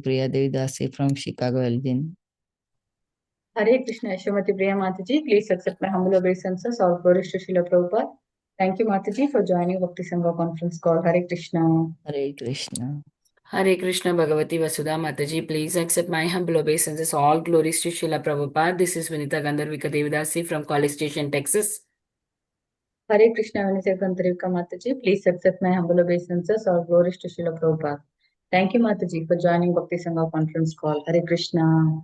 Priya Devidasi from Chicago, Illinois. Hare Krishna, Shrimati Priya Mataji. Please accept my humble obeisances. All glories to Srila Prabhupada. Thank you, Mataji, for joining Bhakti Sangha conference call. Hare Krishna. Hare Krishna. Hare Krishna Bhagavati Vasudha Mataji, please accept my humble obeisances. All glories to Srila Prabhupada. This is Vinita Gandharvika Devidasi from College Station, Texas. Hare Krishna, Vinita Gandharvika Mataji. Please accept my humble obeisances. All glories to Srila Prabhupada. Thank you, Mataji, for joining Bhakti Sangha conference call. Hare Krishna.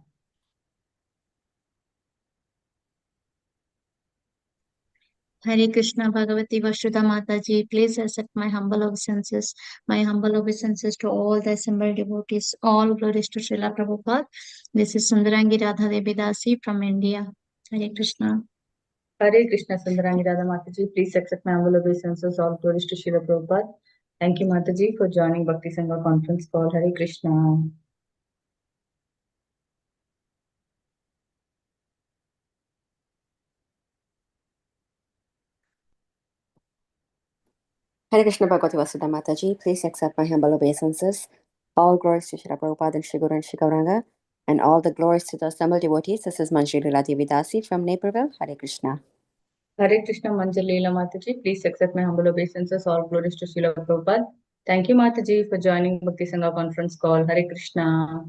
Hare Krishna Bhagavati Vasudha Mataji, please accept my humble obeisances. My humble obeisances to all the assembled devotees. All glories to Srila Prabhupada. This is Sundarangi Radha Devi Dasi from India. Hare Krishna. Hare Krishna, Sundarangi Radha Mataji. Please accept my humble obeisances. All glories to Srila Prabhupada. Thank you, Mataji, for joining Bhakti Sangha conference call. Hare Krishna. Hare Krishna Bhagavati Vasudha Mataji, please accept my humble obeisances. All glories to Srila Prabhupada and Shri Guru and Shri Gauranga, and all the glories to the assembled devotees. This is Manjari Leela Devi Dasi from Naperville. Hare Krishna. Hare Krishna, Manjali Leela Mataji. Please accept my humble obeisances. All glories to Srila Prabhupada. Thank you, Mataji, for joining Bhakti Sangha conference call. Hare Krishna.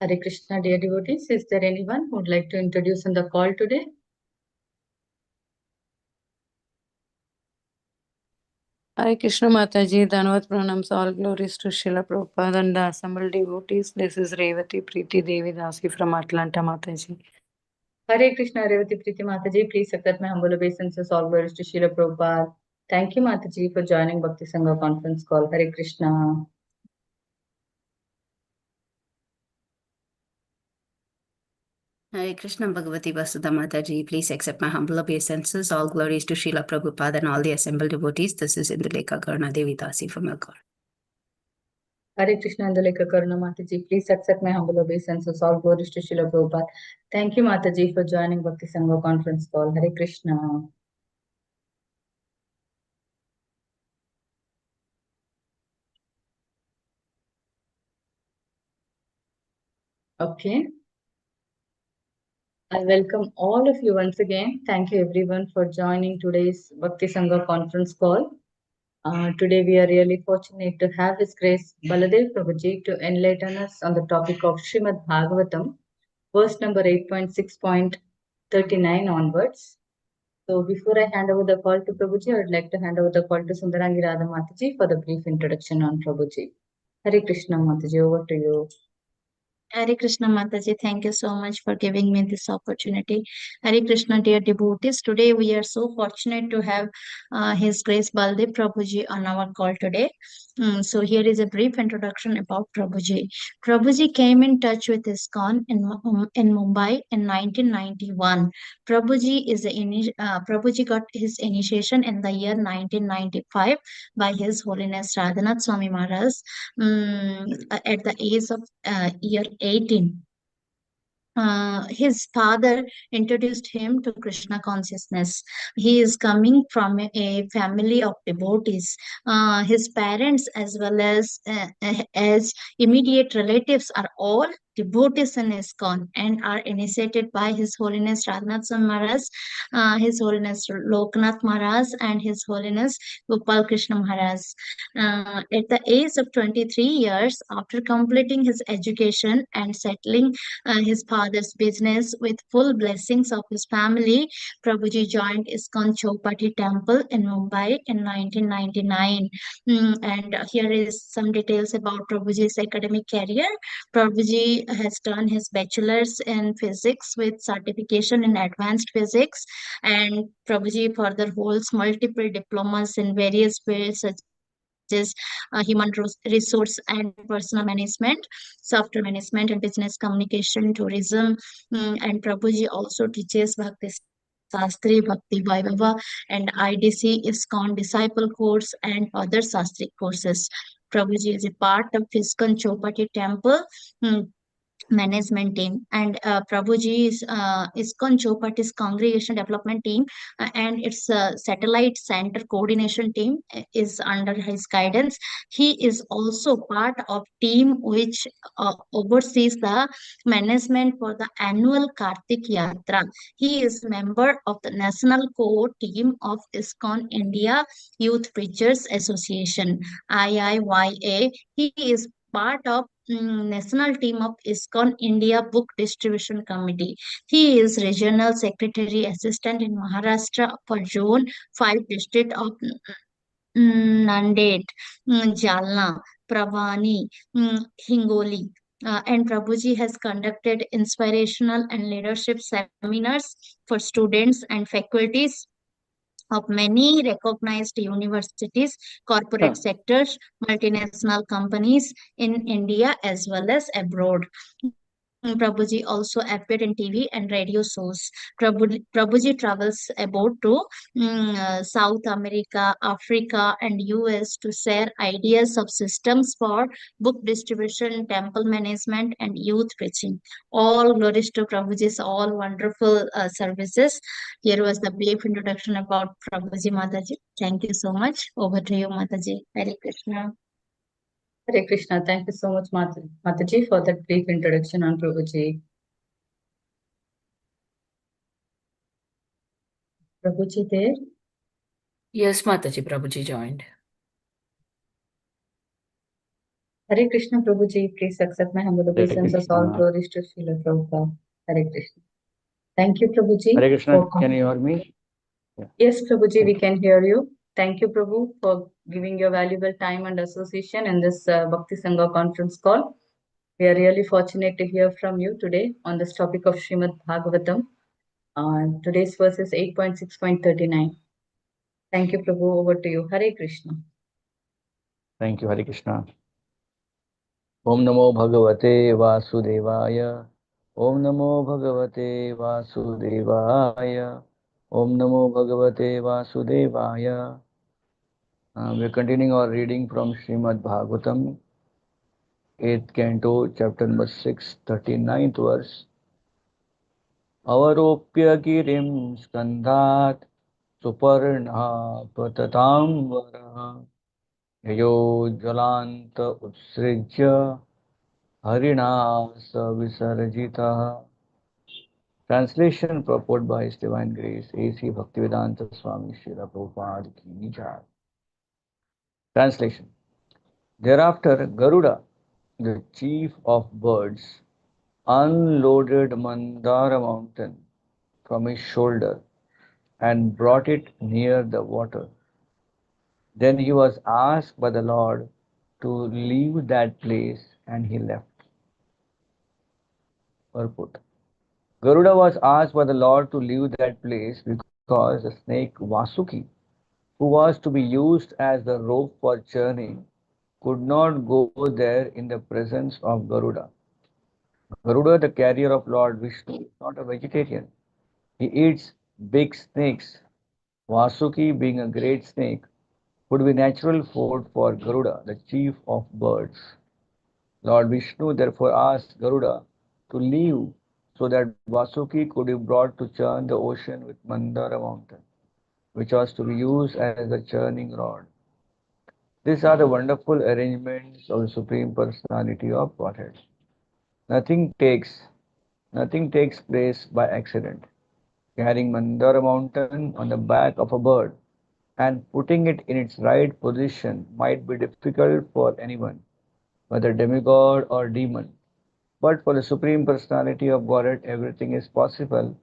Hare Krishna, dear devotees. Is there anyone who would like to introduce on the call today? Hare Krishna Mataji, Dhanvat Pranams, all glories to Srila Prabhupada and the assembled devotees. This is Revati Preeti Devi Dasi from Atlanta Mataji. Hare Krishna, Revati Preeti Mataji. Please accept my humble obeisances. All glories to Srila Prabhupada. Thank you, Mataji, for joining Bhakti Sangha conference call. Hare Krishna. Hare Krishna Bhagavati Vasudha Mataji, please accept my humble obeisances. All glories to Srila Prabhupada and all the assembled devotees. This is Indulekha Karna Devi Dasi from Elgore. Hare Krishna, Indulekha Karuna Mataji. Please accept my humble obeisances. All glories to Srila Prabhupada. Thank you, Mataji, for joining Bhakti Sangha conference call. Hare Krishna. Okay. I welcome all of you once again. Thank you everyone for joining today's Bhakti Sangha conference call. Today we are really fortunate to have His Grace Baladev Prabhuji to enlighten us on the topic of Srimad Bhagavatam, verse number 8.6.39 onwards. So before I hand over the call to Prabhuji, I would like to hand over the call to Sundarangi Radha Mataji for the brief introduction on Prabhuji. Hare Krishna Mataji, over to you. Hare Krishna Mataji, thank you so much for giving me this opportunity. Hare Krishna, dear devotees. Today we are so fortunate to have His Grace Baladev Prabhuji on our call today. So here is a brief introduction about Prabhuji. Prabhuji came in touch with ISKCON in Mumbai in 1991. Prabhuji got his initiation in the year 1995 by His Holiness Radhanath Swami Maharaj at the age of year 18. His father introduced him to Krishna consciousness. He is coming from a family of devotees. His parents as well as immediate relatives are all devotees in ISKCON and are initiated by His Holiness Radhanath Swami Maharaj, His Holiness Loknath Maharaj, and His Holiness Gopal Krishna Maharaj. At the age of 23 years, after completing his education and settling his father's business with full blessings of his family, Prabhuji joined ISKCON Chowpatty Temple in Mumbai in 1999. And here is some details about Prabhuji's academic career. Prabhuji has done his bachelor's in physics with certification in advanced physics, and Prabhuji further holds multiple diplomas in various fields such as human resource and personal management, software management, and business communication, tourism. And Prabhuji also teaches Bhakti Sastri, Bhakti Vaibhava, and IDC, ISKCON Disciple Course, and other Sastri courses. Prabhuji is a part of ISKCON Chowpatty Temple. management team, and Prabhuji is ISKCON Chopati's congregation development team and its satellite center coordination team is under his guidance. He is also part of team which oversees the management for the annual Kartik Yatra. He is member of the national core team of ISKCON India Youth Preachers Association (IIYA). He is part of national team of ISKCON India Book Distribution Committee. He is regional secretary assistant in Maharashtra for Zone 5 district of Nanded, Jalna, Pravani, Hingoli. And Prabhuji has conducted inspirational and leadership seminars for students and faculties of many recognized universities, corporate sectors, multinational companies in India as well as abroad. Prabhuji also appeared in TV and radio shows. Prabhuji travels about to South America, Africa, and US to share ideas of systems for book distribution, temple management, and youth preaching. All glories to Prabhuji's all wonderful services. Here was the brief introduction about Prabhuji Mataji. Thank you so much. Over to you, Mataji. Hare Krishna. Hare Krishna. Thank you so much, Mataji, for that brief introduction on Prabhuji. Prabhuji there? Yes, Mataji, Prabhuji joined. Hare Krishna, Prabhuji. Please accept my humble obeisances. All glories to Srila Prabhupada. Hare Krishna. Thank you, Prabhuji. Hare Krishna, can you hear me? Yeah. Yes, Prabhuji, we can hear you. Thank you, Prabhu, for giving your valuable time and association in this Bhakti Sangha conference call. We are really fortunate to hear from you today on this topic of Srimad Bhagavatam. Today's verse is 8.6.39. Thank you, Prabhu. Over to you. Hare Krishna. Thank you, Hare Krishna. Om Namo Bhagavate Vasudevaya. Om Namo Bhagavate Vasudevaya. Om Namo Bhagavate Vasudevaya. We are continuing our reading from Srimad Bhagavatam, 8th canto, chapter number 6, 39th verse. Avaropya girim skandhat suparna patatam varaha yayo jalanta utsrijya harina savisarjita. Translation purport by His Divine Grace A.C. Bhaktivedanta Swami Srila Prabhupada Ki Jai. Translation. Thereafter, Garuda, the chief of birds, unloaded Mandara mountain from his shoulder and brought it near the water. Then he was asked by the Lord to leave that place, and he left. Purport. Garuda was asked by the Lord to leave that place because the snake Vasuki, who was to be used as the rope for churning, could not go there in the presence of Garuda. Garuda, the carrier of Lord Vishnu, is not a vegetarian. He eats big snakes. Vasuki, being a great snake, would be natural food for Garuda, the chief of birds. Lord Vishnu therefore asked Garuda to leave so that Vasuki could be brought to churn the ocean with Mandara mountain, which was to be used as the churning rod. These are the wonderful arrangements of the Supreme Personality of Godhead. Nothing takes place by accident. Carrying Mandara mountain on the back of a bird and putting it in its right position might be difficult for anyone, whether demigod or demon. But for the Supreme Personality of Godhead, everything is possible,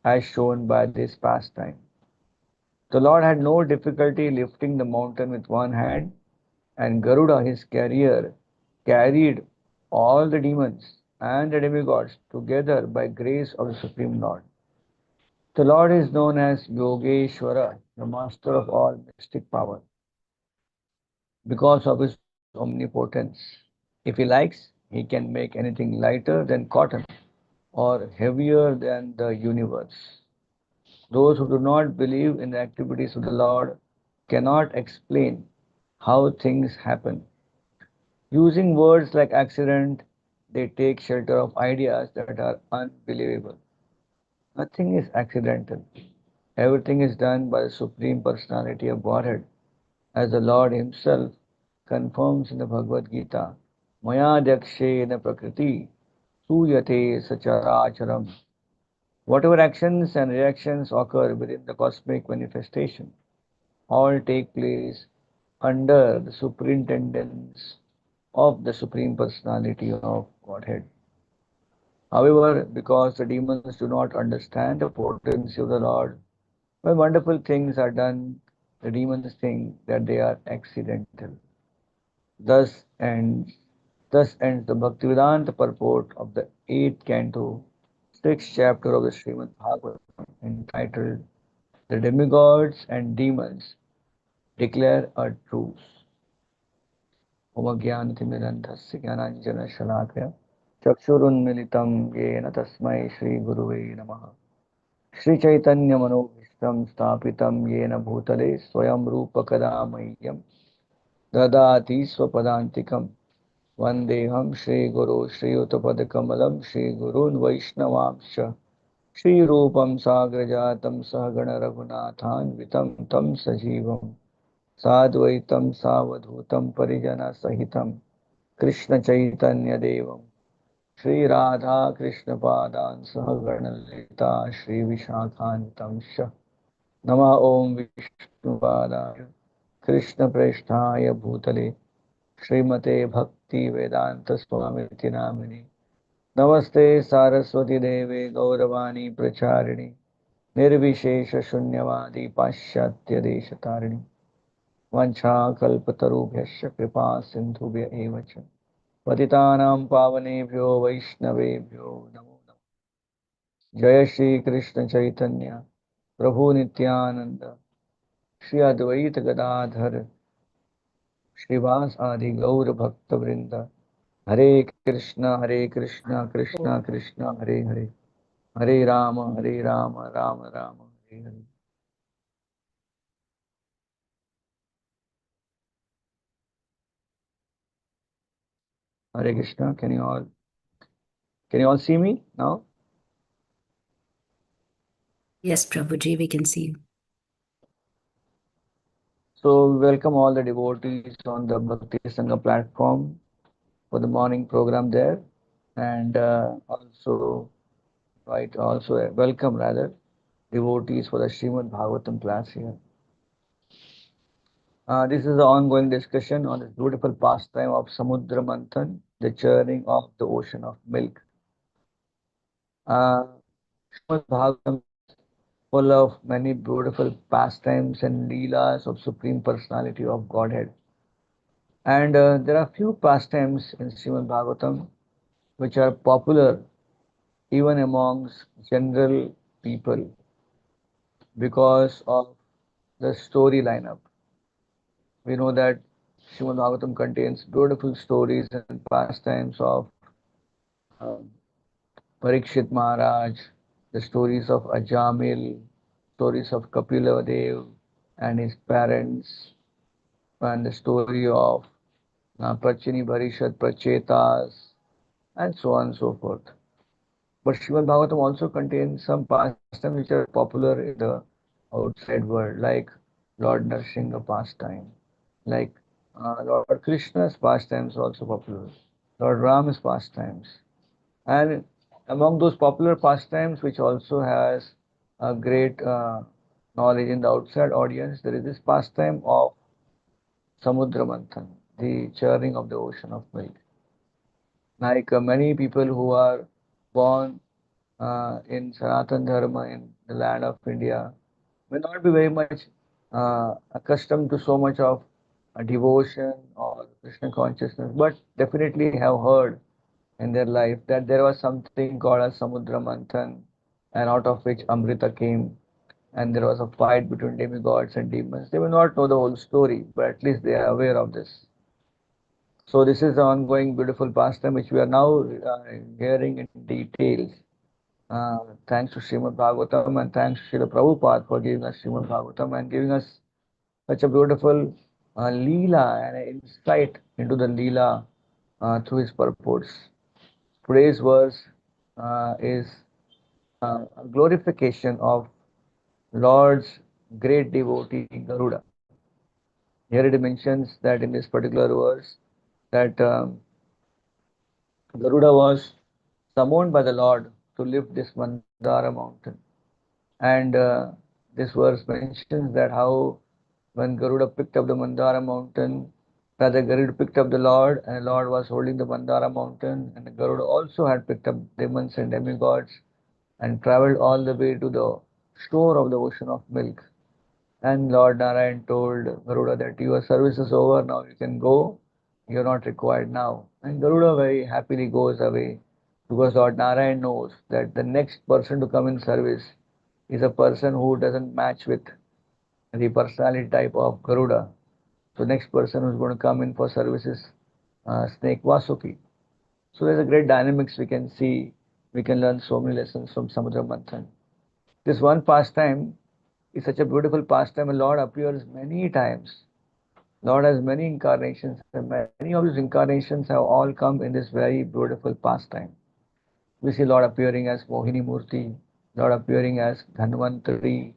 as shown by this pastime. The Lord had no difficulty lifting the mountain with one hand, and Garuda, his carrier, carried all the demons and the demigods together by grace of the Supreme Lord. The Lord is known as Yogeshwara, the master of all mystic power, because of his omnipotence. If he likes, he can make anything lighter than cotton or heavier than the universe. Those who do not believe in the activities of the Lord cannot explain how things happen. Using words like accident, they take shelter of ideas that are unbelievable. Nothing is accidental. Everything is done by the Supreme Personality of Godhead, as the Lord Himself confirms in the Bhagavad Gita. Maya Dakshena Prakriti Suyate Sacharacharam. Whatever actions and reactions occur within the cosmic manifestation all take place under the superintendence of the Supreme Personality of Godhead. However, because the demons do not understand the potency of the Lord, when wonderful things are done, the demons think that they are accidental. Thus ends, thus ends the Bhaktivedanta purport of the 8th canto, 6th chapter of the Srimad Bhagavatam, entitled The Demigods and Demons Declare a Truce. Om Jnanatimirandhasya Jnananjana Shalakaya Chakshurunmilitam Yena Tasmai Shri Guruve Namaha Shri Chaitanya Manobhishtam Stapitam Yena Bhutale Swayam Rupa Kadamayyam Dadati Swapadantikam Vandeham Shri Guru Shri Uttapadakamalam Shri Gurun Vaishnavamsha Shri Rupam Sagrajatam Sahagana Raghunathan Vitam Tam Sajivam Sadvaitam Savadhutam Parijana Sahitam Krishna Chaitanya Devam Shri Radha Krishna Padan Sahaganalita Shri Vishakhantam Shah Nama Om Vishnu Padaya Krishna Presthaya Bhutale Srimate Bhakti Vedanta Swamiti Namini Namaste Saraswati Deve Gauravani Pracharini Nirvishesha Shunyavadi Paschatya Deshatarini Vanchakalpatarubhyasya Kripa Sindhubhya Evacha Patitanam Pavanebhyo Vaishnavebhyo Namo Namo Jaya Shri Krishna Chaitanya Prabhu Nityananda Shri Advaita Gadadhar Shrivas Adi Gaur Bhakta Vrinda Hare Krishna Krishna Krishna Hare Hare Hare Rama Rama Rama Hare Hare. Hare Krishna. Can you all see me now? Yes, Prabhuji, we can see you. So we welcome all the devotees on the Bhakti Sangha platform for the morning program there, and also welcome rather devotees for the Srimad Bhagavatam class here. This is the ongoing discussion on this beautiful pastime of Samudra Manthan, the churning of the ocean of milk. Srimad Bhagavatam is full of many beautiful pastimes and leelas of Supreme Personality of Godhead. And there are few pastimes in Srimad Bhagavatam which are popular even amongst general people because of the story lineup. We know that Srimad Bhagavatam contains beautiful stories and pastimes of um, Parikshit Maharaj, the stories of Ajamil, stories of Kapila Dev and his parents, and the story of Prachini Bharishat Prachetas, and so on and so forth. But Srimad Bhagavatam also contains some pastimes which are popular in the outside world, like Lord Narsingha pastime, like Lord Krishna's pastimes also popular, Lord Rama's pastimes. And among those popular pastimes, which also has a great knowledge in the outside audience, there is this pastime of Samudra Manthan, the churning of the ocean of milk. Like many people who are born in Sanatan Dharma in the land of India may not be very much accustomed to so much of devotion or Krishna consciousness, but definitely have heard in their life that there was something called as Samudra Manthan, and out of which Amrita came, and there was a fight between demigods and demons. They may not know the whole story, but at least they are aware of this. So this is the ongoing beautiful pastime which we are now hearing in details. Thanks to Srimad Bhagavatam and thanks to Srila Prabhupada for giving us Srimad Bhagavatam and giving us such a beautiful Leela and insight into the Leela through his purports. today's verse is a glorification of Lord's great devotee Garuda. Here it mentions that in this particular verse that Garuda was summoned by the Lord to lift this Mandara mountain. And this verse mentions that how when Garuda picked up the Mandara mountain, rather Garuda picked up the Lord, and the Lord was holding the Mandara mountain, and the Garuda also had picked up demons and demigods and traveled all the way to the shore of the ocean of milk. And Lord Narayan told Garuda that your service is over, now you can go, you are not required now. And Garuda very happily goes away because Lord Narayan knows that the next person to come in service is a person who doesn't match with the personality type of Garuda. So next person who's going to come in for service is Snake Vasuki. So there's a great dynamics we can see. We can learn so many lessons from Samudra Manthan. This one pastime is such a beautiful pastime. And Lord appears many times. Lord has many incarnations, and many of these incarnations have all come in this very beautiful pastime. We see Lord appearing as Mohini Murti, Lord appearing as Dhanvantari,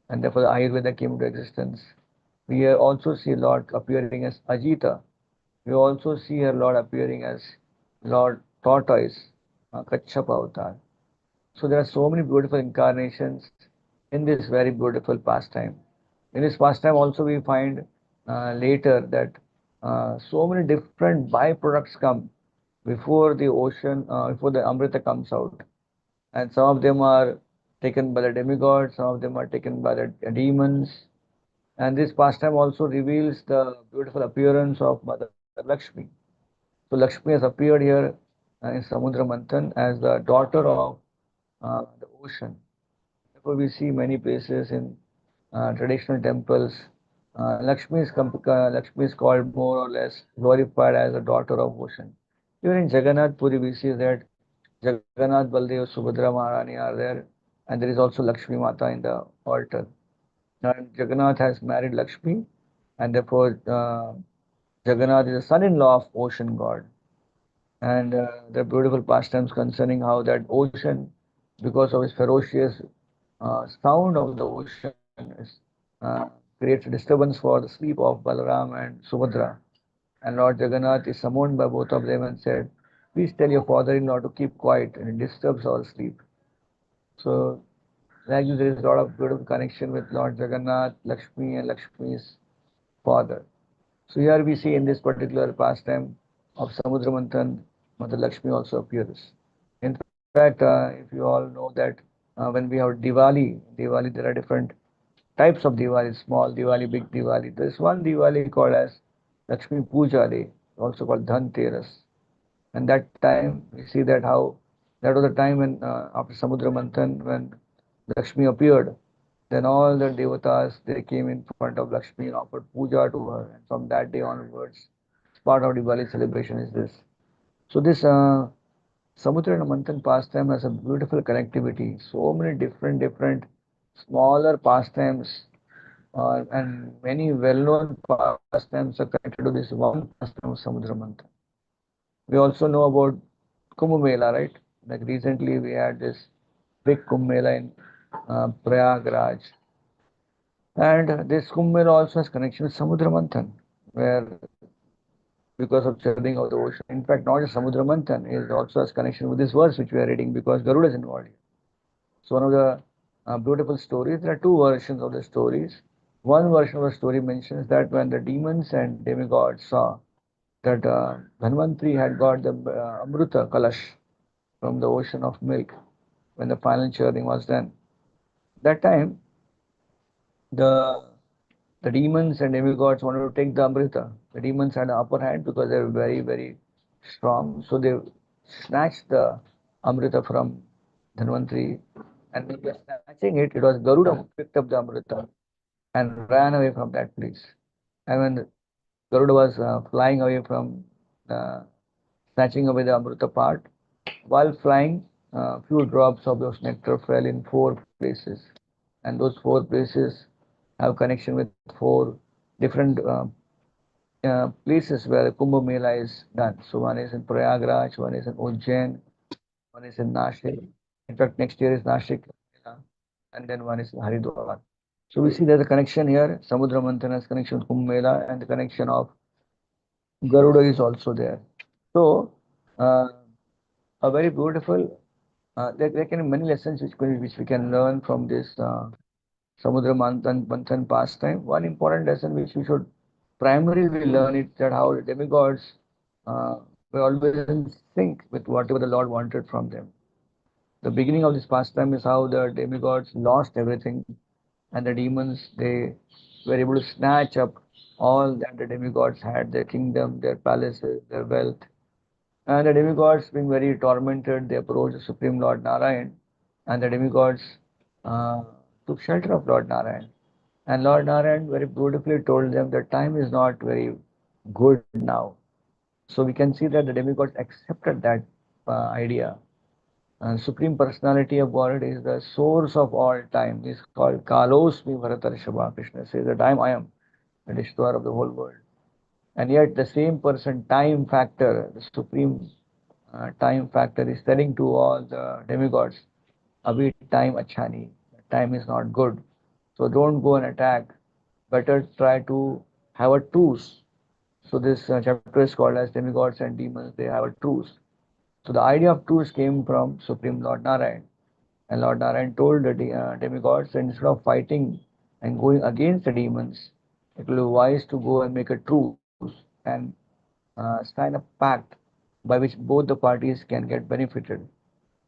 and therefore the Ayurveda came into existence. We also see Lord appearing as Ajita. We also see her Lord appearing as Lord Tortoise, Kachapa Avatar. So there are so many beautiful incarnations in this very beautiful pastime. In this pastime also we find later that so many different byproducts come before the ocean, before the Amrita comes out. And some of them are taken by the demigods, some of them are taken by the demons. And this pastime also reveals the beautiful appearance of Mother Lakshmi. So Lakshmi has appeared here in Samudra Manthan as the daughter of the ocean. Therefore, we see many places in traditional temples. Lakshmi is called more or less glorified as a daughter of ocean. Even in Jagannath Puri, we see that Jagannath, Baladev, Subhadra Maharani are there, and there is also Lakshmi Mata in the altar. And Jagannath has married Lakshmi, and therefore Jagannath is the son-in-law of ocean god. And there are beautiful pastimes concerning how that ocean, because of its ferocious sound of the ocean, creates a disturbance for the sleep of Balaram and Subhadra. And Lord Jagannath is summoned by both of them and said, please tell your father-in-law to keep quiet and it disturbs our sleep. So like this, there is a lot of beautiful connection with Lord Jagannath, Lakshmi and Lakshmi's father. So here we see in this particular pastime of Samudra Manthan, Mother Lakshmi also appears. In fact, if you all know that when we have Diwali there are different types of Diwali, small Diwali, big Diwali. There is one Diwali called as Lakshmi Puja Day, also called Dhanteras. And that time we see that how that was the time when after Samudra Manthan when Lakshmi appeared, then all the devatas they came in front of Lakshmi and offered puja to her. And from that day onwards, part of Diwali celebration is this. So this Samudra and Manthan pastime has a beautiful connectivity. So many different smaller pastimes and many well-known pastimes are connected to this one pastime of Samudra Manthan. We also know about Kumbh Mela, right? Like recently we had this big Kumbh Mela in Prayagraj. And this Kumbh Mela also has connection with Samudra Manthan, where because of churning of the ocean. In fact, not just Samudra Manthan, it also has connection with this verse which we are reading because Garuda is involved here. So one of the beautiful stories, there are two versions of the stories. One version of the story mentions that when the demons and demigods saw that Dhanvantari had got the Amrita Kalash from the ocean of milk when the final churning was done. That time, the demons and demigods wanted to take the Amrita. The demons had the upper hand because they were very strong. So they snatched the Amrita from Dhanvantari. And when they were snatching it, it was Garuda who picked up the Amrita and ran away from that place. And when Garuda was flying away from snatching away the Amrita part, while flying, a few drops of those nectar fell in four places. And those four places have connection with four different places where the Kumbh Mela is done. So one is in Prayagraj, one is in Ujjain, one is in Nashik. In fact, next year is Nashik, and then one is Haridwar. So we see there's a connection here. Samudra Manthana's connection with Kumbh Mela, and the connection of Garuda is also there. So uh, a very beautiful. There can be many lessons which we can learn from this Samudra Manthan pastime. One important lesson which we should primarily learn is that how the demigods uh, were always in sync with whatever the Lord wanted from them. The beginning of this pastime is how the demigods lost everything, and the demons, they were able to snatch up all that the demigods had, their kingdom, their palaces, their wealth. And the demigods, being very tormented, they approached the Supreme Lord Narayan, and the demigods uh, took shelter of Lord Narayan. And Lord Narayan very beautifully told them that time is not very good now. So we can see that the demigods accepted that idea. And Supreme Personality of Godhead is the source of all time. He is called Kalosmi Bharatarshava. Krishna says that I am the destroyer of the whole world. And yet the same person, time factor, the supreme time factor, is telling to all the demigods, Abhi time achani, time is not good. So don't go and attack. Better try to have a truce. So this chapter is called as Demigods and Demons, they have a truce. So the idea of truce came from Supreme Lord Narayan. And Lord Narayan told the demigods that instead of fighting and going against the demons, it will be wise to go and make a truce and sign a pact by which both the parties can get benefited.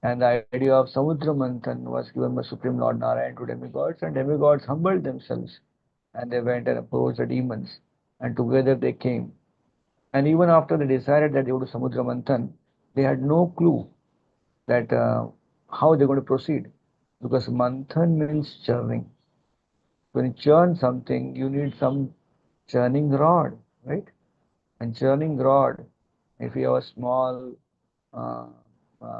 And the idea of Samudra Manthan was given by Supreme Lord Narayan to demigods, and demigods humbled themselves and they went and approached the demons, and together they came. And even after they decided that they would do Samudra Manthan, they had no clue that how they're going to proceed, because Manthan means churning. When you churn something, you need some churning rod, right? And churning rod, if you have a small, uh,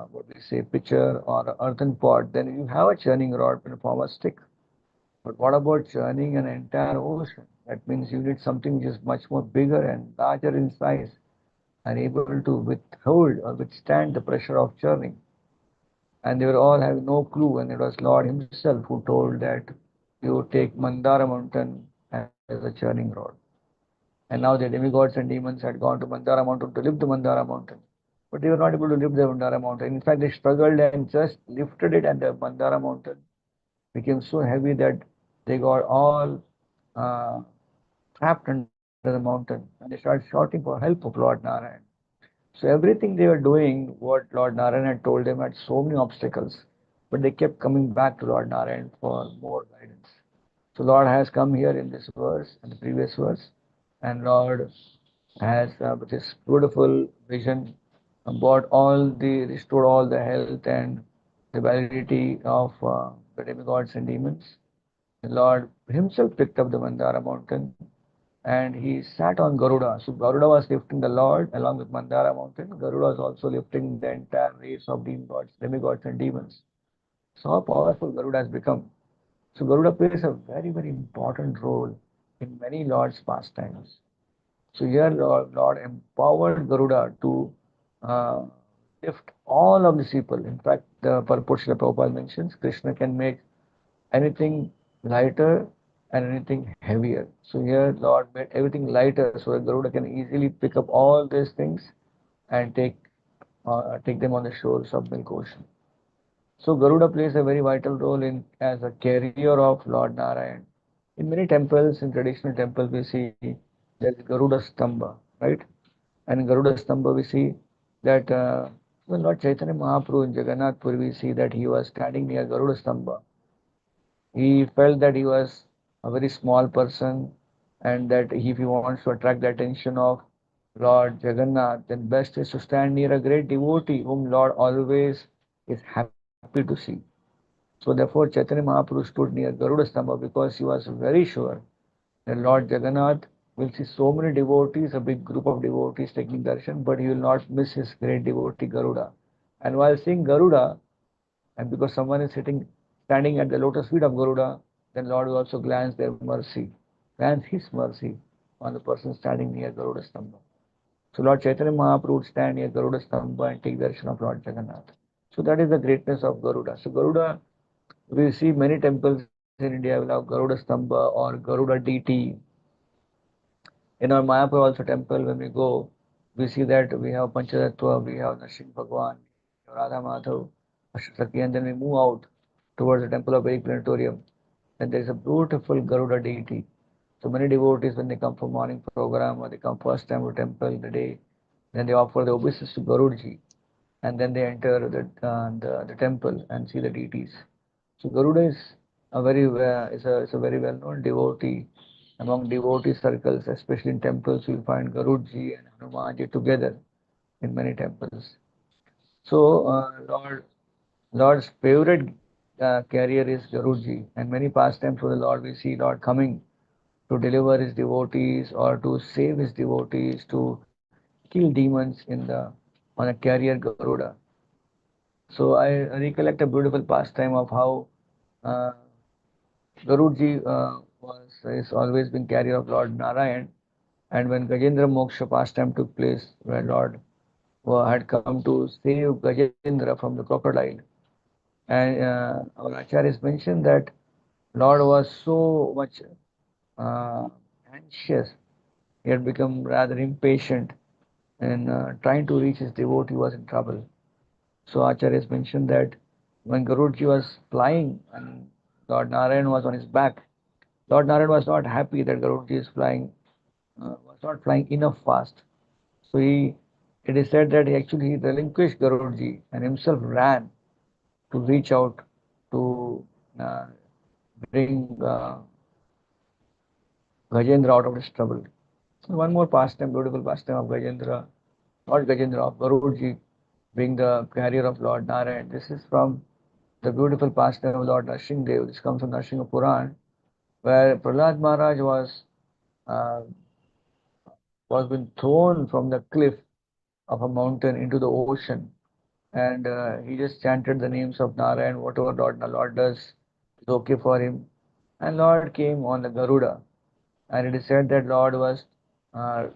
what we say, pitcher or earthen pot, then you have a churning rod in the form of stick. But what about churning an entire ocean? That means you need something just much more bigger and larger in size and able to withhold or withstand the pressure of churning. And they were all having no clue, and it was Lord Himself who told that you take Mandara mountain as a churning rod. And now the demigods and demons had gone to Mandara mountain to lift the Mandara mountain. But they were not able to lift the Mandara mountain. In fact, they struggled and just lifted it, and the Mandara mountain became so heavy that they got all uh, trapped under the mountain, and they started shouting for help of Lord Narayan. So everything they were doing, what Lord Narayan had told them, had so many obstacles, but they kept coming back to Lord Narayan for more guidance. So Lord has come here in this verse and the previous verse, and Lord has with His beautiful vision brought all the restored all the health and the validity of the demigods and demons. The Lord Himself picked up the Mandara mountain and He sat on Garuda. So Garuda was lifting the Lord along with Mandara mountain. Garuda was also lifting the entire race of demigods and demons. So how powerful Garuda has become. So Garuda plays a very, very important role in many Lord's pastimes. So here Lord empowered Garuda to uh, lift all of these people. In fact, the purport Srila Prabhupada mentions Krishna can make anything lighter and anything heavier. So here Lord made everything lighter so that Garuda can easily pick up all these things and take them on the shores of Milk Ocean. So Garuda plays a very vital role in as a carrier of Lord Narayan. In many temples, in traditional temples, we see there is Garuda Stamba, right? And in Garuda Stamba, we see that when Lord Chaitanya Mahaprabhu in Jagannath Puri, we see that he was standing near Garuda Stamba. He felt that he was a very small person, and that if he wants to attract the attention of Lord Jagannath, then best is to stand near a great devotee whom Lord always is happy to see. So therefore Chaitanya Mahaprabhu stood near Garuda Stamba because he was very sure that Lord Jagannath will see so many devotees, a big group of devotees taking darshan, but he will not miss his great devotee Garuda. And while seeing Garuda, and because someone is standing at the lotus feet of Garuda, then Lord will also glance His mercy on the person standing near Garuda Stamba. So Lord Chaitanya Mahaprabhu would stand near Garuda Stamba and take darshan of Lord Jagannath. So that is the greatness of Garuda. So Garuda, we see many temples in India will have Garuda Stamba or Garuda deity. In our Mayapur also temple, when we go, we see that we have Panchatattva, we have Nrsimha Bhagwan, Radha Madhav, Ashtakhi, and then we move out towards the temple of Vedic Planetarium. And there is a beautiful Garuda deity. So many devotees, when they come for morning program or they come first time to temple in the day, then they offer the obeisance to Garudji, and then they enter the temple and see the deities. So Garuda is is a very well known devotee among devotee circles, especially in temples. You will find Garudji and Hanumanji together in many temples. So Lord's favorite carrier is Garudji, and many pastimes for the Lord we see Lord coming to deliver his devotees or to save his devotees, to kill demons on a carrier Garuda. So I recollect a beautiful pastime of how uh, Garudji is always been carrier of Lord Narayan, and when Gajendra Moksha pastime took place, where Lord had come to save Gajendra from the crocodile, and our acharyas mentioned that Lord was so much uh, anxious, he had become rather impatient, and trying to reach his devotee was in trouble. So Acharyas mentioned that when Garudji was flying and Lord Narayan was on his back, Lord Narayan was not happy that Garudji is flying, was not flying enough fast. So it is said that he relinquished Garudji and himself ran to reach out to uh, bring Gajendra out of his trouble. So one more pastime, beautiful pastime of Gajendra, not Gajendra, of Garudji being the carrier of Lord Narayan. This is from the beautiful pastime of Lord Nrsimha. This comes from Nrsimha Puran, where Prahlad Maharaj uh, was been thrown from the cliff of a mountain into the ocean, and he just chanted the names of Narayan. Whatever Lord does is okay for him. And Lord came on the Garuda, and it is said that Lord uh,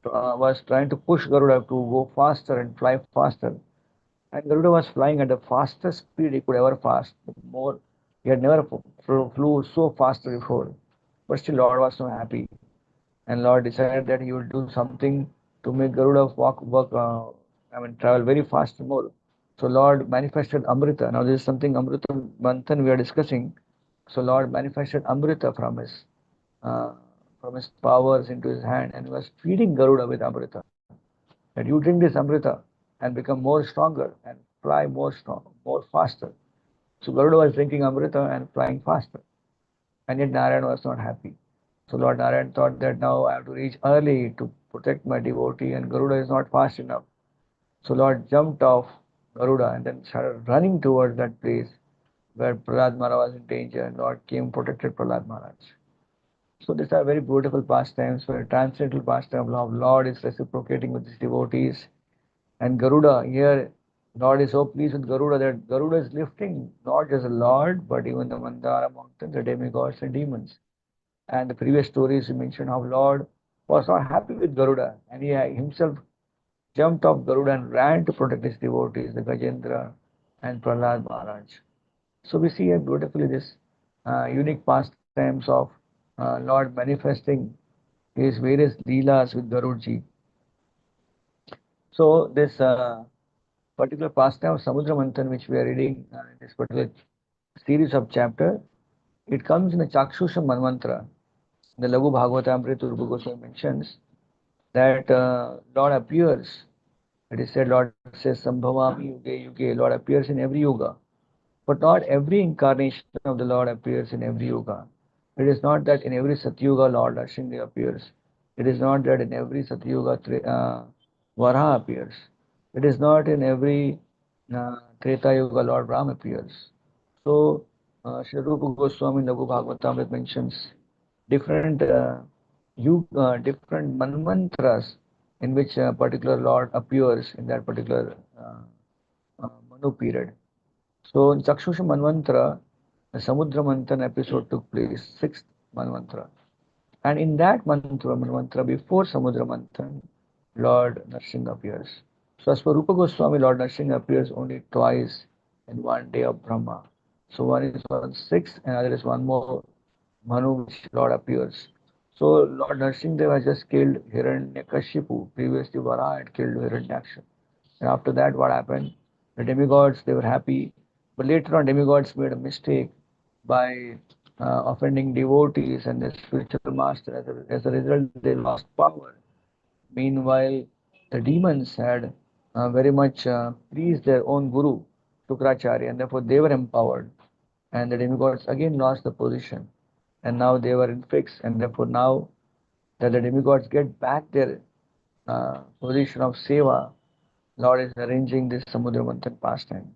was trying to push Garuda to go faster and fly faster. And Garuda was flying at the fastest speed he could ever fast. More, he had never flew so faster before. But still, Lord was so happy, and Lord decided that he would do something to make Garuda travel very fast and more. So Lord manifested Amrita. Now this is something Amrita Manthan we are discussing. So Lord manifested Amrita uh, from his powers into his hand, and was feeding Garuda with Amrita. That you drink this Amrita and become more stronger and fly more faster. So Garuda was drinking Amrita and flying faster, and yet Narayan was not happy. So Lord Narayan thought that now I have to reach early to protect my devotee, and Garuda is not fast enough. So Lord jumped off Garuda and then started running towards that place where Prahlad Maharaj was in danger, and Lord came protected Prahlad Maharaj. So these are very beautiful pastimes, where transcendental pastime of Lord is reciprocating with his devotees. And Garuda, here Lord is so pleased with Garuda that Garuda is lifting not just the Lord, but even the Mandara mountain, the demigods and demons. And the previous stories we mentioned how Lord was not happy with Garuda, and he himself jumped off Garuda and ran to protect his devotees, the Gajendra and Prahlad Maharaj. So we see here beautifully this unique pastimes of Lord manifesting his various leelas with Garudji. So this particular pastime of Samudra Manthan, which we are reading in this particular series of chapter, it comes in the Chakshusha Manvantra. The Lagu Bhagavatam Rupa Goswami mentions that Lord appears. It is said, Lord says, Sambhavami Yuge Yuge. Lord appears in every yuga. But not every incarnation of the Lord appears in every yuga. It is not that in every Satyuga Lord Nrsimha appears. It is not that in every Satyuga Varaha appears. It is not in every Treta Yuga Lord Ram appears. So, Sri Rupa Goswami in Lagu Bhagavatam mentions different different manvantras in which a particular Lord appears in that particular Manu period. So in Chakshusha Manvantra, the Samudra Manthan episode took place, sixth Manvantra. And in that Manvantra before Samudra Manthan, Lord Nrsimha appears. So as for Rupa Goswami, Lord Nrsimha appears only twice in one day of Brahma. So one is on 6th and other is one more Manu which Lord appears. So Lord Nrsimha has just killed Hiranyakashipu. Previously Vara had killed Hiranyaksha. And after that what happened? The demigods, they were happy. But later on demigods made a mistake by offending devotees and their spiritual master. As a result, they lost power. Meanwhile, the demons had very much pleased their own guru, Shukracharya, and therefore they were empowered. And the demigods again lost the position. And now they were in fix, and therefore now that the demigods get back their position of seva, Lord is arranging this Samudra Manthan pastime.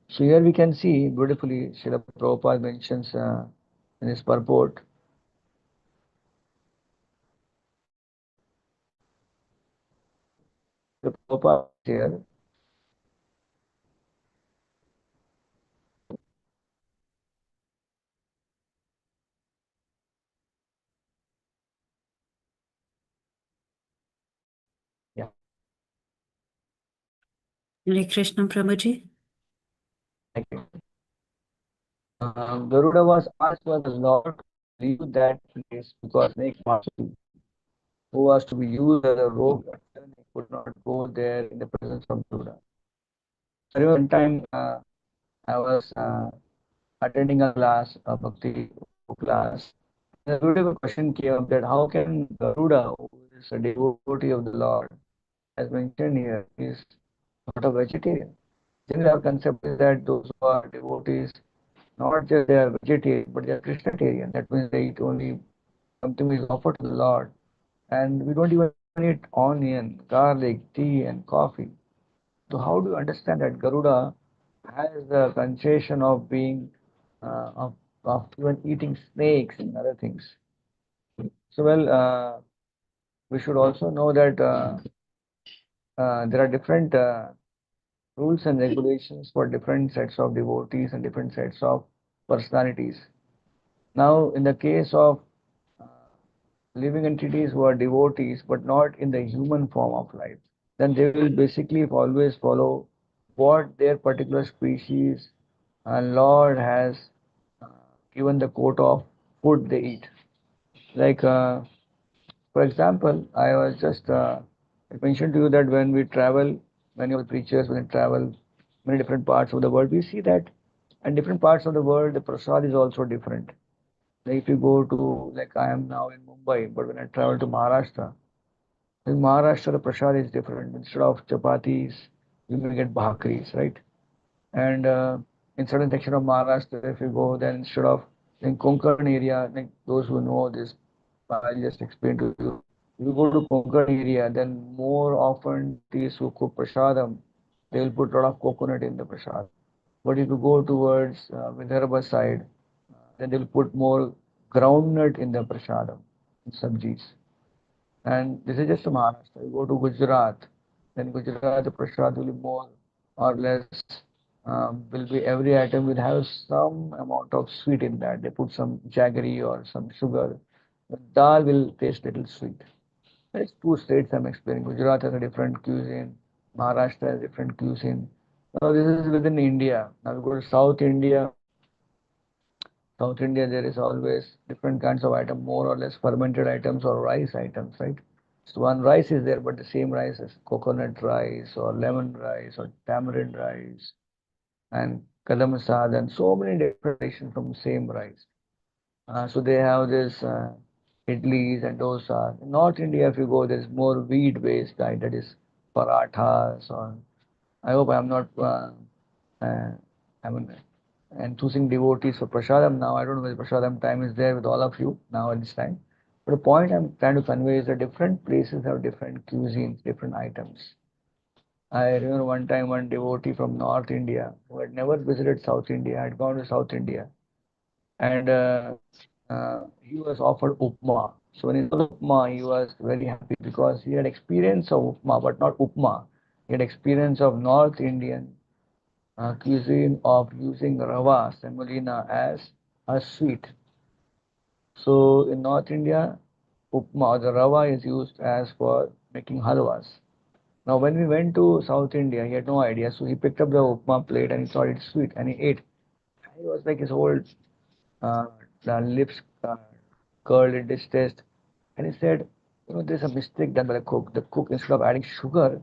So here we can see beautifully, Srila Prabhupada mentions in his purport, the Prabhupada here, yeah. Hare Krishna, Prabhuji. Garuda was asked by the Lord to leave that place because snake Vasuki, who was to be used as a robe, could not go there in the presence of Garuda. I remember one time I was attending a class, a Bhakti class. The beautiful question came up that how can Garuda, who is a devotee of the Lord, as mentioned here, is not a vegetarian. Generally, our concept is that those who are devotees, not just they are vegetarian, but they are Krishnatarian. That means they eat only something which is offered to the Lord. And we don't even eat onion, garlic, tea, and coffee. So how do you understand that Garuda has the concession of being of even eating snakes and other things? So well, we should also know that there are different rules and regulations for different sets of devotees and different sets of personalities. Now, in the case of uh, living entities who are devotees but not in the human form of life, then they will basically always follow what their particular species and Lord has uh, given the quota of food they eat. Like, for example, I was just I mentioned to you that when we travel, many of the preachers, when they travel many different parts of the world, we see that in different parts of the world, the prasad is also different. Like if you go to, like I am now in Mumbai, but when I travel to Maharashtra, in Maharashtra, the prasad is different. Instead of chapatis, you may get bhakris, right? And in certain section of Maharashtra, if you go, then instead of in Konkan area, like those who know this, I'll just explain to you. If you go to Konkan area, then more often devotees who cook prasadam, they will put a lot of coconut in the prasad. But if you go towards Vidarbha side, then they will put more groundnut in the prasadam, in sabjis. And this is just a Maharashtra. You go to Gujarat, then Gujarat, the prasad will be more or less, will be every item will have some amount of sweet in that. They put some jaggery or some sugar. The dal will taste little sweet. It's two states I'm explaining. Gujarat has a different cuisine. Maharashtra has a different cuisine. Now this is within India. Now we go to South India. South India, there is always different kinds of item, more or less fermented items or rice items, right? So one rice is there, but the same rice is coconut rice or lemon rice or tamarind rice and kadam sad and so many different variations from same rice. So they have this idlis and dosa. In North India, if you go, there is more wheat-based diet, that is parathas or I hope I am not uh, I mean, enthusing devotees for prasadam now. I don't know whether prasadam time is there with all of you now at this time. But the point I'm trying to convey is that different places have different cuisines, different items. I remember one time one devotee from North India who had never visited South India, had gone to South India, and he was offered upma. So when he saw upma, he was very happy because he had experience of upma, but not upma. He had experience of North Indian cuisine of using rava, semolina, as a sweet. So in North India, upma, the rava is used as for making halwas. Now, when we went to South India, he had no idea. So he picked up the upma plate and he thought it's sweet and he ate. He was like his whole uh, the lips curled in distress. And he said, there's a mistake done by the cook. The cook, instead of adding sugar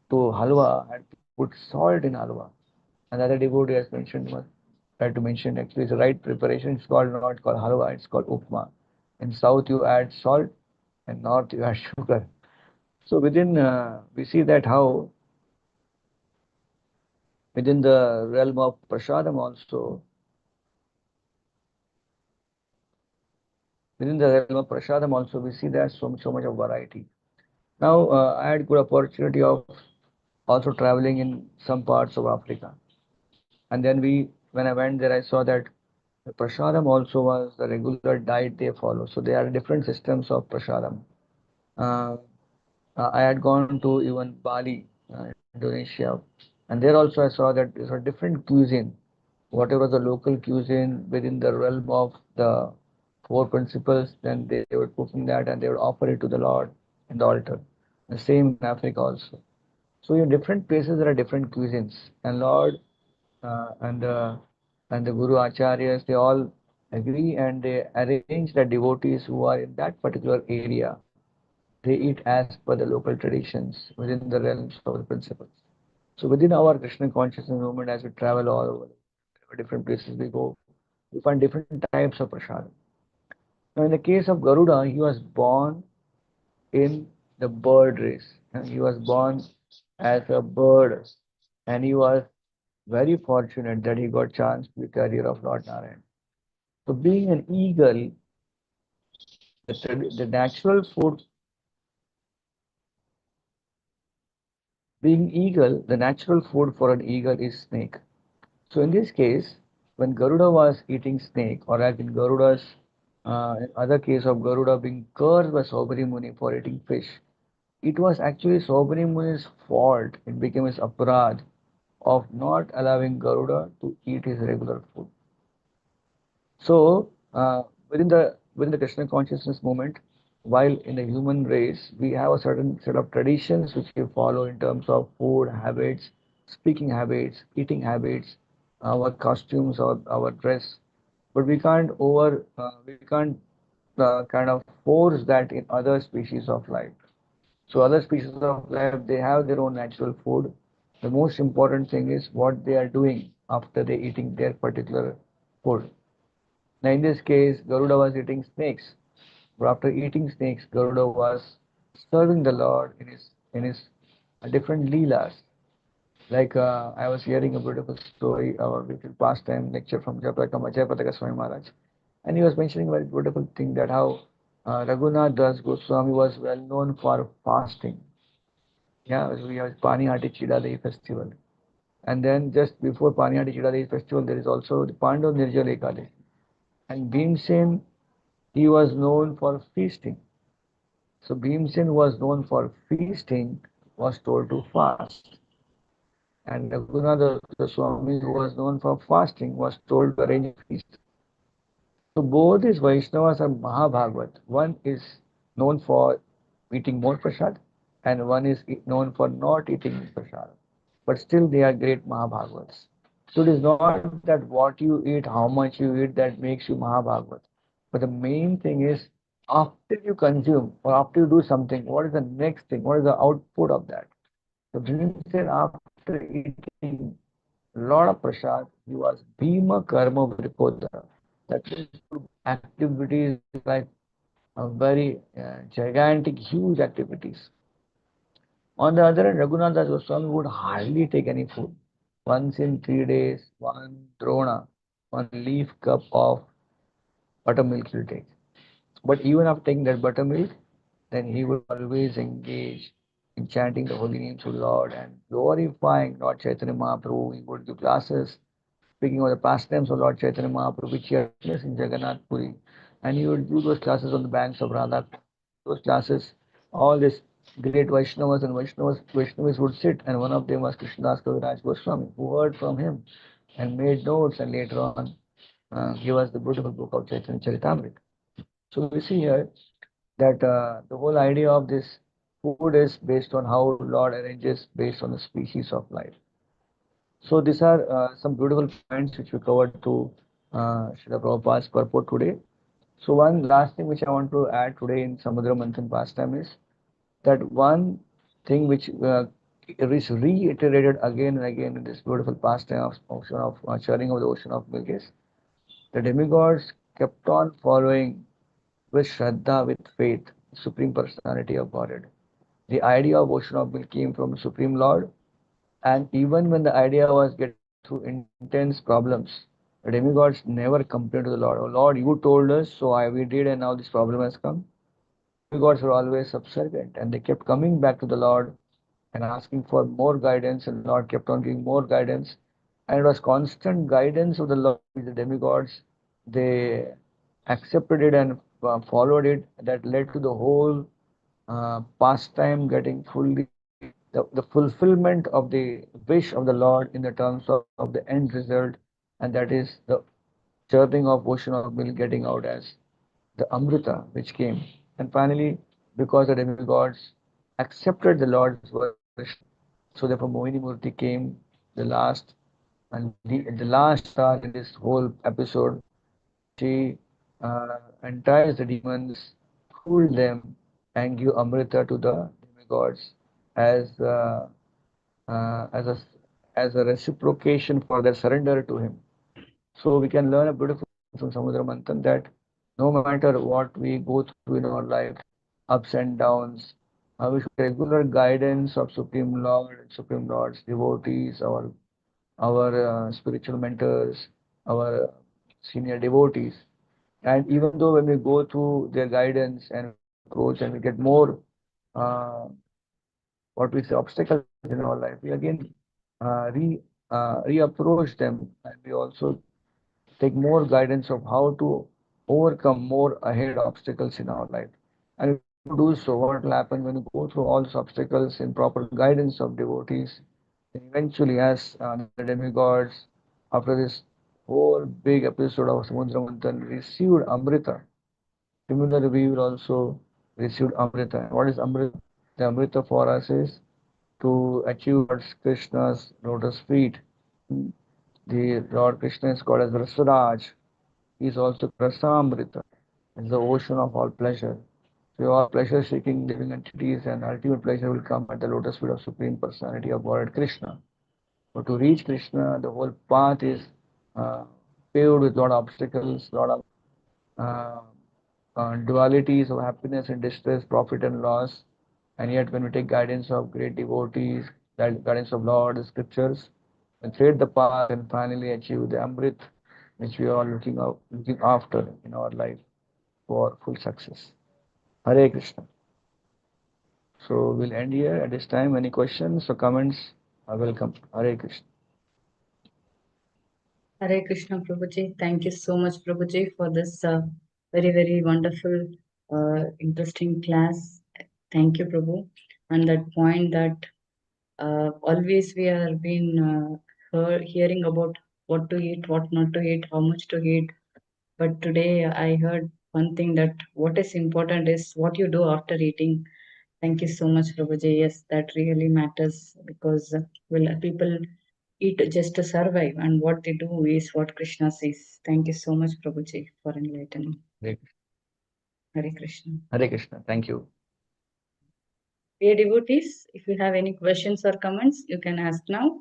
to halwa, had put salt in halwa. Another devotee has mentioned, tried to mention actually it's the right preparation. It's called not called halwa, it's called upma. In south you add salt, and north you add sugar. So within we see that how within the realm of prasadam also, within the realm of prasadam also we see there's so much of variety. Now I had good opportunity of also traveling in some parts of Africa, and then when I went there I saw that the prasadam also was the regular diet they follow. So there are different systems of prasadam. Uh, I had gone to even Bali, Indonesia, and there also I saw that there's a different cuisine. Whatever the local cuisine within the realm of the four principles, then they would cooking that and they would offer it to the Lord in the altar. The same in Africa also. So in different places there are different cuisines, and Lord uh, and the and the Guru Acharyas, they all agree and they arrange the devotees who are in that particular area. They eat as per the local traditions within the realms of the principles. So within our Krishna consciousness movement, as we travel all over different places we go, we find different types of prasad. Now in the case of Garuda, he was born in the bird race. He was born as a bird, and he was very fortunate that he got chance to be carrier of Lord Narayan. So being an eagle, the natural food, being eagle, the natural food for an eagle is snake. So in this case, when Garuda was eating snake, or as in Garuda's, in other case of Garuda being cursed by Saubhari Muni for eating fish, it was actually Saubhari Muni's fault. It became his aparadh of not allowing Garuda to eat his regular food. So within the Krishna consciousness movement, while in the human race we have a certain set of traditions which we follow in terms of food habits, speaking habits, eating habits, our costumes or our dress, but we can't kind of force that in other species of life. So other species of life, they have their own natural food. The most important thing is what they are doing after they eating their particular food. Now, in this case, Garuda was eating snakes, but after eating snakes, Garuda was serving the Lord in his different leelas. Like I was hearing a beautiful story, our beautiful pastime lecture from Jayapataka Swami Maharaj, and he was mentioning a very beautiful thing that how Raghunath Das Goswami was well known for fasting. Yeah, we have Panihati Chidadei festival, and then just before Panihati Chidadei festival, there is also the Pandav Nirjala Ekadashi. And Bhimsen, he was known for feasting. So Bhimsen was known for feasting, was told to fast. And Raghunath Swami, who was known for fasting, was told to arrange a feast. So both these Vaishnavas are Mahabhagavat. One is known for eating more prasad, and one is known for not eating prasad. But still they are great Mahabhagavats. So it is not that what you eat, how much you eat, that makes you Mahabhagavat. But the main thing is after you consume or after you do something, what is the next thing? What is the output of that? So Bhim said after eating a lot of prasad, he was Bhima Karma Vrikodara. That is activities like very gigantic, huge activities. On the other hand, Raghunath Das Goswami would hardly take any food. Once in 3 days, one drona, one leaf cup of buttermilk he'll take. But even after taking that buttermilk, then he would always engage in chanting the holy names of Lord and glorifying Lord Chaitanya Mahaprabhu. He would give classes speaking of the pastimes of Lord Chaitanya Mahaprabhu, which he had witnessed in Jagannath Puri. And he would do those classes on the banks of Radha. Those classes, all these great Vaishnavas and Vaishnavis would sit, and one of them was Krishnadas Kaviraj Goswami, who heard from him and made notes, and later on gave us the beautiful book of Chaitanya Charitamrita. So we see here that the whole idea of this food is based on how Lord arranges based on the species of life. So these are some beautiful points which we covered to Srila Prabhupada's purport today. So one last thing which I want to add today in Samudra Manthan pastime is that one thing which is reiterated again and again in this beautiful pastime of ocean of churning of the ocean of milk is the demigods kept on following with Shraddha, with faith, Supreme Personality of Godhead. The idea of ocean of milk came from the Supreme Lord, and even when the idea was getting through intense problems, the demigods never complained to the Lord. Oh Lord, you told us, so we did, and now this problem has come. Demigods were always subservient, and they kept coming back to the Lord and asking for more guidance, and the Lord kept on giving more guidance. And it was constant guidance of the Lord with the demigods. They accepted it and followed it. That led to the whole pastime getting fully the fulfillment of the wish of the Lord in the terms of the end result, and that is the churning of ocean of milk getting out as the Amrita which came. And finally, because the demigods accepted the Lord's worship, so therefore Mohini Murti came the last and the last star in this whole episode. She enticed the demons, fooled them, and gave Amrita to the demigods as uh, uh, as a as a reciprocation for their surrender to him. So we can learn a beautiful lesson from Samudra Manthan that no matter what we go through in our life, ups and downs, we should regular guidance of Supreme Lord, Supreme Lord's devotees, our spiritual mentors, our senior devotees. And even though when we go through their guidance and approach and we get more uh, what we say obstacles in our life, we again reapproach them, and we also take more guidance of how to overcome more ahead obstacles in our life. And if you do so, what will happen when you go through all these obstacles in proper guidance of devotees? Then eventually, as the demigods, after this whole big episode of Samudra Manthan, received Amrita. Similarly, we will also receive Amrita. What is Amrita? The Amrita for us is to achieve Lord Krishna's lotus feet. The Lord Krishna is called as Rasaraj. He is also Rasamrita, is the ocean of all pleasure. So all pleasure-seeking living entities and ultimate pleasure will come at the lotus feet of Supreme Personality of Godhead Krishna. But to reach Krishna, the whole path is uh, paved with lot of obstacles, lot of uh, dualities of happiness and distress, profit and loss. And yet, when we take guidance of great devotees, guidance of Lord, the scriptures, and tread the path and finally achieve the Amrit, which we are looking after in our life for full success. Hare Krishna. So we'll end here at this time. Any questions or comments are welcome. Hare Krishna. Hare Krishna, Prabhuji. Thank you so much, Prabhuji, for this very, very wonderful, interesting class. Thank you, Prabhu. And that point that always we are been hearing about what to eat, what not to eat, how much to eat. But today I heard one thing that what is important is what you do after eating. Thank you so much, Prabhuji. Yes, that really matters because people eat just to survive, and what they do is what Krishna says. Thank you so much, Prabhuji, for enlightening. Hare Hare Krishna. Hare Krishna. Thank you. Dear devotees, if you have any questions or comments, you can ask now.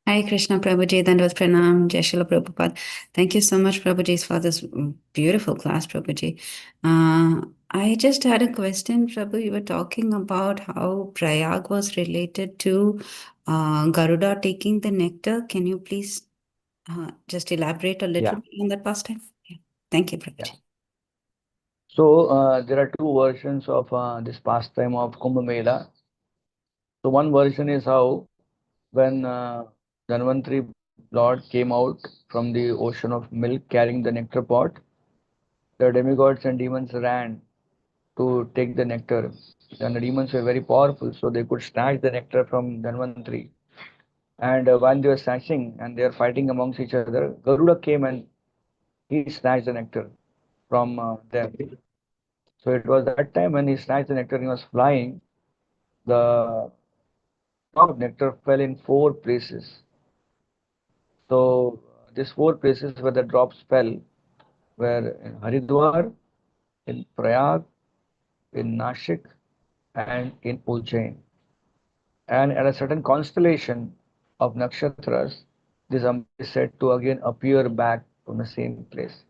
Hi Krishna Prabhuji, Dandavat Pranam, Jai Srila Prabhupada. Thank you so much, Prabhuji, for this beautiful class, Prabhuji. I just had a question, Prabhu. You were talking about how Prayag was related to Garuda taking the nectar. Can you please just elaborate a little bit on that pastime? Yeah. Thank you, Prabhuji. Yeah. So there are two versions of this pastime of Kumbh Mela. So one version is how when Dhanvantari Lord came out from the ocean of milk carrying the nectar pot, the demigods and demons ran to take the nectar. And the demons were very powerful, so they could snatch the nectar from Dhanvantari. And while they were snatching and they were fighting amongst each other, Garuda came and he snatched the nectar. from them. So it was that time when he snatched the nectar and he was flying, the drop of nectar fell in 4 places. So these 4 places where the drops fell were in Haridwar, in Prayag, in Nashik, and in Ujjain. And at a certain constellation of nakshatras, this Amrit is said to again appear back from the same place.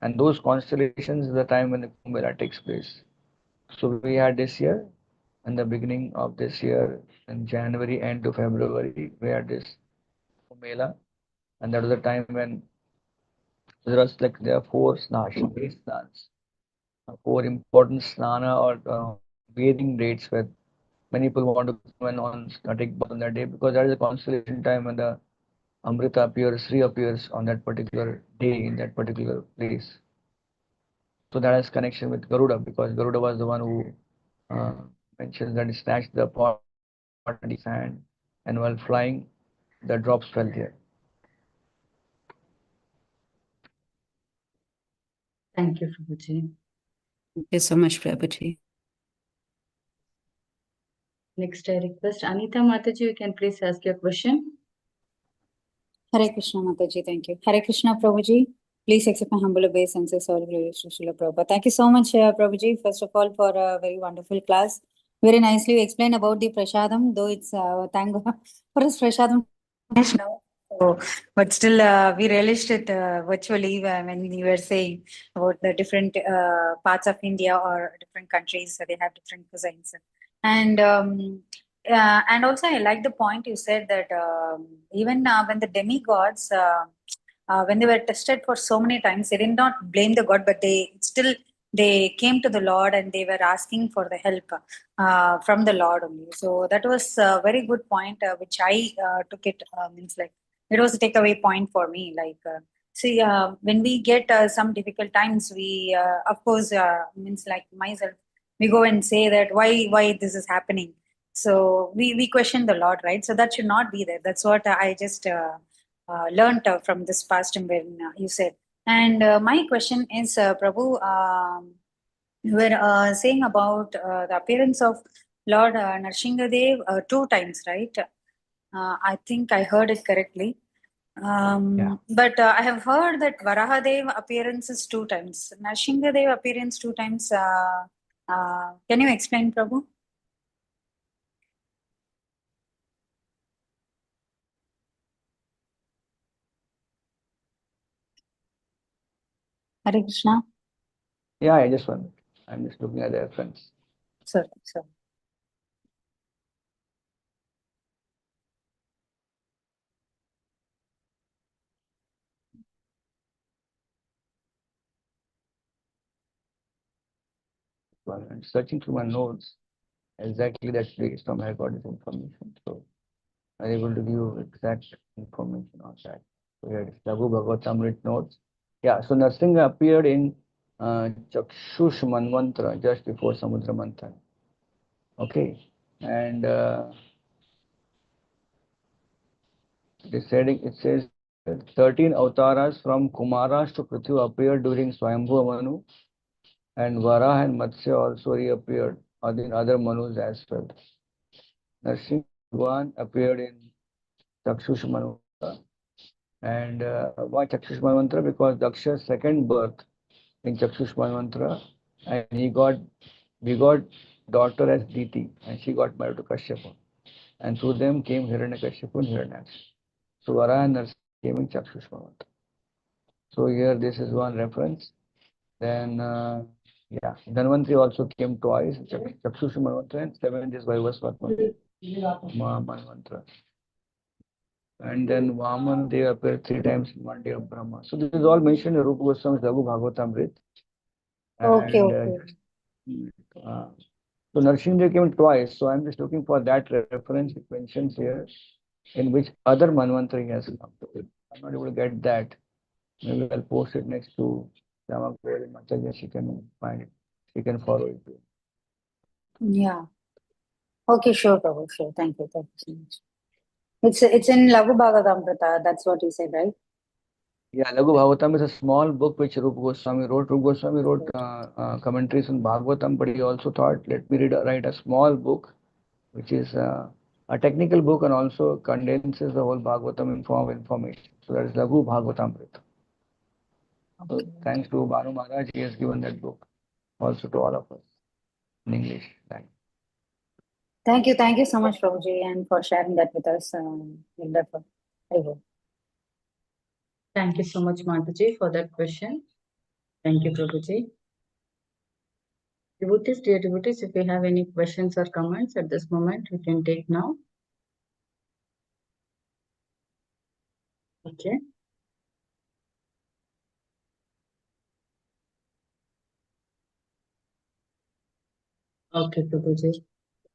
And those constellations is the time when the Kumbh Mela takes place. So we had this year, in the beginning of this year, in January, end to February, we had this Kumbh Mela, and that was the time when there was like there are 4 snans, 4 important snana or bathing dates where many people want to come and take bath on that day, because that is a constellation time when the Amrita appears, reappears on that particular day in that particular place. So that has connection with Garuda, because Garuda was the one who mentions that he snatched the pot in his hand, and while flying, the drops fell there. Thank you, Prabhuji. Thank you so much, Prabhuji. Next, I request Anita Mataji, you can please ask your question. Hare Krishna Mataji, thank you. Hare Krishna Prabhuji, please accept my humble obeisances, all glories to Srila Prabhupada. Thank you so much, Prabhuji, first of all, for a very wonderful class. Very nicely you explained about the prasadam, though it's thank God for this prasadam now. So, but still, we relished it virtually when you were saying about the different parts of India or different countries, so they have different cuisines. And also, I like the point you said that even when the demigods, when they were tested for so many times, they did not blame the god, but they came to the Lord and they were asking for the help from the Lord only. So that was a very good point, which I took it, means like it was a takeaway point for me. Like, see, when we get some difficult times, we, of course, means like myself, we go and say that why this is happening. So we question the Lord, right? So that should not be there. That's what I just learned from this past when you said. And my question is, Prabhu, you were saying about the appearance of Lord Narsinghadev 2 times, right? I think I heard it correctly. Yeah. But I have heard that Varahadev appearance is 2 times. Narsinghadev appearance 2 times. Can you explain, Prabhu? Hare Krishna. Yeah, I'm just looking at the reference. Sir. I'm searching through my notes exactly that place from where I got this information. So I'm able to give you exact information on that. So here it is, Bhagavatam notes. Yeah, so Narsingha appeared in Chakshush Manvantra just before Samudra Manthan. Okay, and it says 13 avatars from Kumaras to Prithvi appeared during Swayambhu Manu, and Varaha and Matsya also reappeared in other Manus as well. Narsingha Bhagwan appeared in Chakshush Manvantra. And why Chakshush Manvantra? Because Daksha's second birth in Chakshush Manvantra, and we got daughter as Diti, and she got married to Kashyapa. And through them came Hiranyakashipu and Hiranyaksha. So Varaha and Narsingha came in Chakshush Manvantra. So here this is one reference. Then yeah, Dhanvantri also came twice, Chakshush Manvantra, and 7 is Vaivasvat Manvantra. And then Vaman, they appear 3 times in one day of Brahma. So this is all mentioned in Rupa Goswami's Laghu Bhagavatamrit. Okay. So Narsingha came twice. So I'm just looking for that reference it mentions here, in which other Manvantri has come to it. I'm not able to get that. Maybe I'll post it next to Shama Mataji. She can find it. She can follow it. Yeah. Okay, sure, Prabhu. Sure. Thank you so much. It's in Laghu Bhagavatam, that's what you said, right? Yeah, Laghu Bhagavatam is a small book which Rupa Goswami wrote. Rupa Goswami wrote commentaries on Bhagavatam, but he also thought, let me write a small book, which is a technical book and also condenses the whole Bhagavatam in form of information. So that is Laghu Bhagavatamrita. So thanks to Banu Maharaj, he has given that book also to all of us in English language. Thank you so much, Prabhuji, and for sharing that with us. Wonderful. Very good. Thank you so much, Mataji, for that question. Thank you, Prabhuji. Devotees, dear devotees, if you have any questions or comments at this moment, we can take now. Okay. Okay, Prabhuji. If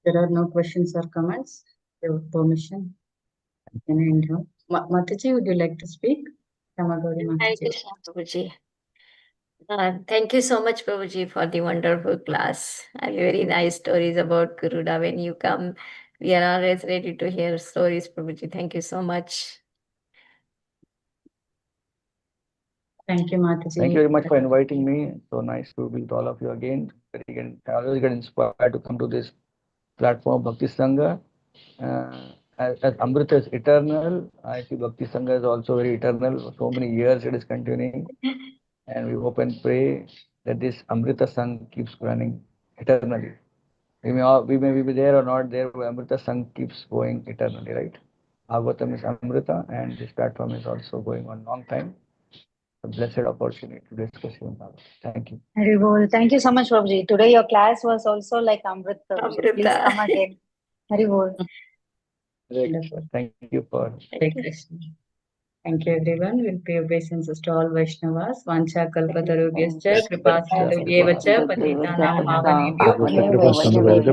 there are no questions or comments, your permission. Can I end now? Mataji, would you like to speak? Ramagori Hare Mataji. Krishna, Prabhuji. Thank you so much, Prabhuji, for the wonderful class and very nice stories about Garuda. When you come, we are always ready to hear stories, Prabhuji. Thank you so much. Thank you, Mataji. Thank you very much for inviting me. So nice to be with all of you again. I always get inspired to come to this platform, Bhakti Sangha. As Amrita is eternal, I see Bhakti Sangha is also very eternal. So many years it is continuing. And we hope and pray that this Amrita Sangha keeps running eternally. We may be there or not there, but Amrita Sangha keeps going eternally, right? Bhagavatam is Amrita, and this platform is also going on long time. A blessed opportunity to discuss even now. Thank you. Very good. Thank you so much, Prabhuji. Today your class was also like Amrit, Prabhuji. Please Amrita. come again. Very good. Wonderful. Thank you for. Hare Krishna. Thank you, everyone. With pure obeisances to all Vaishnavas. Vancha kalpatarubhyascha kripa sindhubhyevacha patitanam pavanebhyo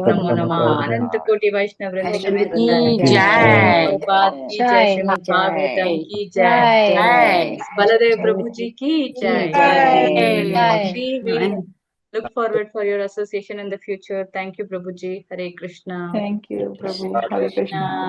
namo namah. Ananta Koti Vaishnava Vrinda Ki jai. Prabhupada ki jai, Srimad Bhagavatam ki jai. Baladev Prabhu ji ki jai. Jai. We will look forward for your association in the future. Thank you, Prabhuji. Hare Krishna. Thank you, Prabhu. Hare Krishna.